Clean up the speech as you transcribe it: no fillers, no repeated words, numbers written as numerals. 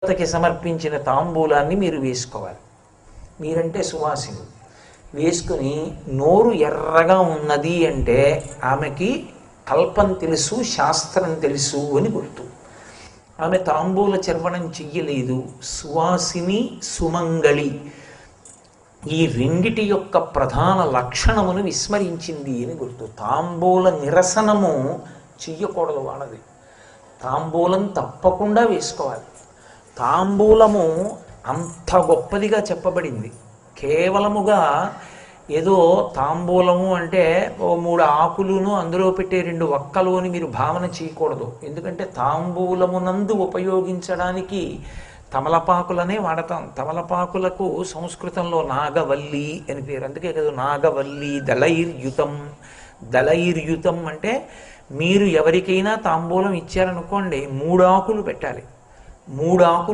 దేవతకి సమర్పించిన తాంబూలాన్ని మీరు వేసుకోవాలి. మీరంటే సువాసిని. వేసుకుని నోరు ఎర్రగా ఉన్నది అంటే ఆమెకి కల్పం తెలుసు, శాస్త్రం తెలుసు అని గుర్తు. ఆమె తాంబూల చర్వణం చెయ్యలేదు. సువాసిని, సుమంగళి ఈ రెండిటి యొక్క ప్రధాన లక్షణమును విస్మరించింది అని గుర్తు. తాంబూల నిరసనము చెయ్యకూడదు వాళ్ళది. తాంబూలం తప్పకుండా వేసుకోవాలి. తాంబూలము అంత గొప్పదిగా చెప్పబడింది. కేవలముగా ఏదో తాంబూలము అంటే ఓ 3 ఆకులును అందులో పెట్టే 2 వక్కలు అని మీరు భావన చేయకూడదు. ఎందుకంటే తాంబూలమునందు ఉపయోగించడానికి తమలపాకులనే వాడతాం. తమలపాకులకు సంస్కృతంలో నాగవల్లి అని పేరు. అందుకే కదా నాగవల్లి దళైర్యుతం. దళైర్యుతం అంటే మీరు ఎవరికైనా తాంబూలం ఇచ్చారనుకోండి 3 ఆకులు పెట్టాలి. 3 ఆకులు